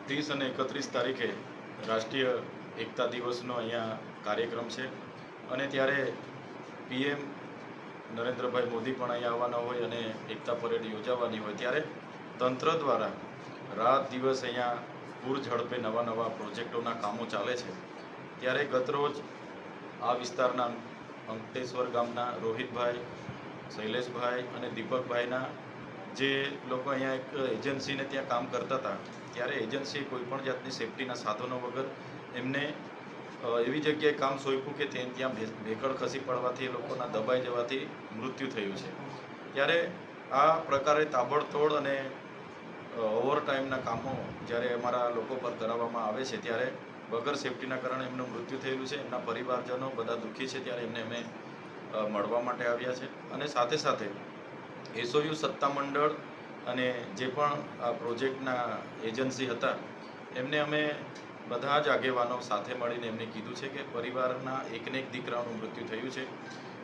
30 અને 31 તારીખે રાષ્ટ્રીય એકતા દિવસનો અહીંયા કાર્યક્રમ છે અને ત્યારે પીએમ નરેન્દ્રભાઈ મોદી પણ અહીંયા આવવાના હોય અને એકતા પરેડ યોજાવાની હોય ત્યારે તંત્ર દ્વારા રાત દિવસ અહીંયા પૂર ઝડપે નવા પ્રોજેક્ટોના કામો ચાલે છે। ત્યારે ગતરોજ આ વિસ્તારના અંકટેશ્વર ગામના રોહિતભાઈ, શૈલેષભાઈ અને દીપકભાઈના જે લોકો અહીંયા એક એજન્સીને ત્યાં કામ કરતા હતા ત્યારે એજન્સીએ કોઈપણ જાતની સેફટીના સાધનો વગર એમને એવી જગ્યાએ કામ સોંપ્યું કે ત્યાં ભેકળ ખસી પડવાથી એ લોકોના દબાઈ જવાથી મૃત્યુ થયું છે। ત્યારે આ પ્રકારે તાબડતોડ અને ઓવરટાઈમના કામો જ્યારે અમારા લોકો પર કરાવવામાં આવે છે ત્યારે વગર સેફટીના કારણે એમનું મૃત્યુ થયેલું છે। એમના પરિવારજનો બધા દુઃખી છે ત્યારે એમને અમે મળવા માટે આવ્યા છે અને સાથે સાથે એસઓયુ સત્તામંડળ અને જે પણ આ પ્રોજેક્ટના એજન્સી હતા એમને અમે બધા જ આગેવાનો સાથે મળીને એમને કીધું છે કે પરિવારના એકને એક દીકરાનું મૃત્યુ થયું છે,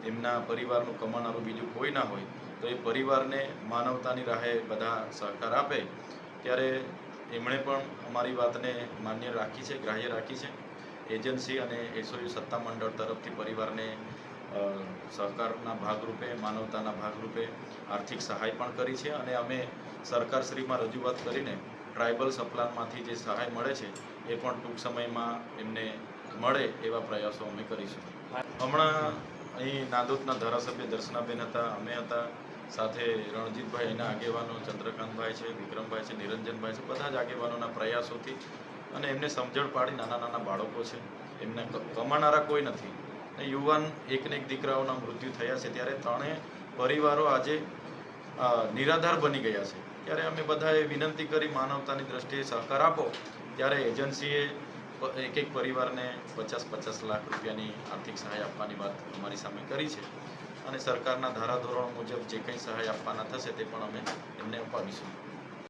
એમના પરિવારનું કમાનારું બીજું કોઈ ના હોય તો એ પરિવારને માનવતાની રાહે બધા સહકાર આપે। ત્યારે એમણે પણ અમારી વાતને માન્ય રાખી છે, ગ્રાહ્ય રાખી છે। એજન્સી અને એસઓયુ સત્તામંડળ તરફથી પરિવારને સહકારના ભાગરૂપે, માનવતાના ભાગરૂપે આર્થિક સહાય પણ કરી છે અને અમે સરકારશ્રીમાં રજૂઆત કરીને ટ્રાઇબલ સપ્લાનમાંથી જે સહાય મળે છે એ પણ ટૂંક સમયમાં એમને મળે એવા પ્રયાસો અમે કરીશું। હમણાં અહીં નાદોદના ધારાસભ્ય દર્શનાબેન હતા, અમે હતા, સાથે રણજીતભાઈ એના આગેવાનો, ચંદ્રકાંતભાઈ છે, વિક્રમભાઈ છે, નિરંજનભાઈ છે, બધા જ આગેવાનોના પ્રયાસોથી અને એમને સમજણ પાડી નાના બાળકો છે, એમને કમાનારા કોઈ નથી ને યુવાન એકને એક દીકરાઓના મૃત્યુ થયા છે ત્યારે ત્રણેય પરિવારો આજે નિરાધાર બની ગયા છે। ત્યારે અમે બધાએ વિનંતી કરી માનવતાની દ્રષ્ટિએ સહકાર આપો ત્યારે એજન્સીએ એક પરિવારને 50-50 લાખ રૂપિયાની આર્થિક સહાય આપવાની વાત અમારી સામે કરી છે અને સરકારના ધારાધોરણો મુજબ જે કંઈ સહાય આપવાના થશે તે પણ અમે એમને અપાવીશું।